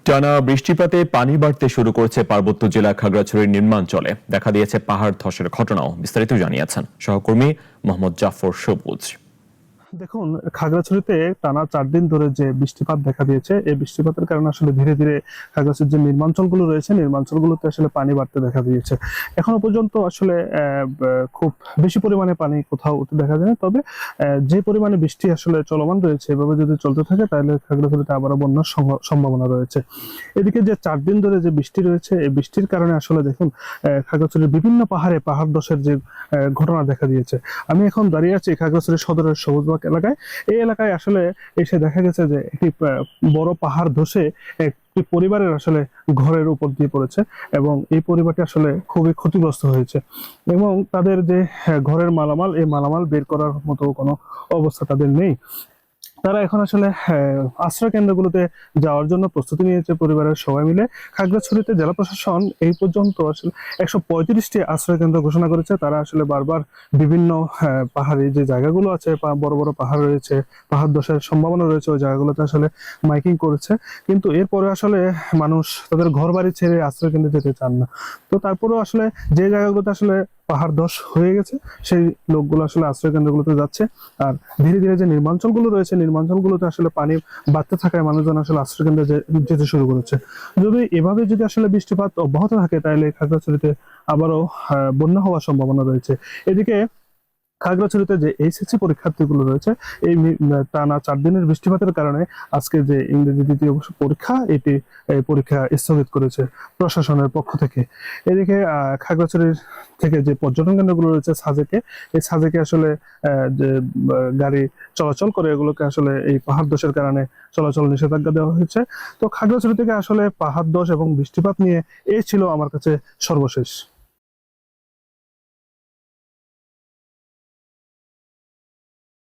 টানা বৃষ্টিপাতে পানি বাড়তে শুরু করেছে পার্বত্য জেলা খাগড়াছড়ির নিম্নাঞ্চলে। দেখা দিয়েছে পাহাড় ধসের ঘটনাও। বিস্তারিত জানিয়েছেন সহকর্মী মোহাম্মদ জাফর সবুজ। দেখুন, খাগড়াছড়িতে টানা 4 দিন ধরে যে বৃষ্টিপাত দেখা দিয়েছে, এই বৃষ্টিপাতের কারণে আসলে ধীরে ধীরে খাগড়াছড়ির যে নির্মাঞ্চলগুলো রয়েছে, নির্মাঞ্চলগুলোতে আসলে পানি বাড়তে দেখা দিয়েছে। এখনো পর্যন্ত আসলে খুব বেশি পরিমাণে পানি কোথাও দেখা যায় না, তবে যে পরিমাণে বৃষ্টি আসলে চলমান রয়েছে, এভাবে যদি চলতে থাকে তাহলে খাগড়াছড়িতে আবারও বন্যার সম্ভাবনা রয়েছে। এদিকে যে 4 দিন ধরে যে বৃষ্টি রয়েছে, এই বৃষ্টির কারণে আসলে দেখুন খাগড়াছড়ির বিভিন্ন পাহাড় ধসের যে ঘটনা দেখা দিয়েছে। আমি এখন দাঁড়িয়ে আছি খাগড়াছড়ি সদরের সবুজবাগ এলাকায়। এই এলাকায় আসলে এসে দেখা গেছে যে একটি বড় পাহাড় ধসে একটি পরিবারের আসলে ঘরের উপর দিয়ে পড়েছে এবং এই পরিবারটি আসলে খুবই ক্ষতিগ্রস্ত হয়েছে এবং তাদের যে ঘরের মালামাল, এই মালামাল বের করার মতো কোনো অবস্থা তাদের নেই। তারা এখন আসলে আশ্রয় কেন্দ্রগুলোতে যাওয়ার জন্য প্রস্তুতি নিয়েছে পরিবারের সবাই মিলে। খাগড়াছড়িতে জেলা প্রশাসন এই পর্যন্ত আসলে 135টি আশ্রয় কেন্দ্র ঘোষণা করেছে। তারা আসলে বারবার বিভিন্ন পাহাড়ি যে জায়গাগুলো আছে, বড় বড় পাহাড় রয়েছে, পাহাড় ধসের সম্ভাবনা রয়েছে, ওই জায়গাগুলোতে আসলে মাইকিং করেছে। কিন্তু এরপরে আসলে মানুষ তাদের ঘর বাড়ি ছেড়ে আশ্রয় কেন্দ্রে যেতে চান না। তো তারপরেও আসলে যে জায়গাগুলোতে আসলে পাহাড় ধস হয়ে গেছে, সেই লোকগুলো আসলে আশ্রয় কেন্দ্রগুলোতে যাচ্ছে। আর ধীরে ধীরে যে নির্মাঞ্চলগুলো রয়েছে, নির্মাঞ্চলগুলোতে আসলে পানি বাড়তে থাকায় মানুষজন আসলে আশ্রয় কেন্দ্রে যেতে শুরু করেছে। যদি এভাবে যদি আসলে বৃষ্টিপাত অব্যাহত থাকে তাহলে খাগড়াছড়িতে আবারও বন্যা হওয়ার সম্ভাবনা রয়েছে। এদিকে খাগড়াছড়িতে যে এইচএসসি পরীক্ষার্থীগুলো রয়েছে, এই টানা 4 দিনের বৃষ্টিপাতের কারণে আজকে যে ইংরেজি দ্বিতীয় বর্ষ পরীক্ষা, এটি পরীক্ষা স্থগিত করেছে প্রশাসনের পক্ষ থেকে। এদিকে খাগড়াছড়ির থেকে যে পর্যটন কেন্দ্রগুলো রয়েছে সাজেকে, এই সাজেকে আসলে যে গাড়ি চলাচল করে, এগুলোকে আসলে এই পাহাড় ধসের কারণে চলাচল নিষেধাজ্ঞা দেওয়া হয়েছে। তো খাগড়াছড়ি থেকে আসলে পাহাড় ধস এবং বৃষ্টিপাত নিয়ে এই ছিল আমার কাছে সর্বশেষ।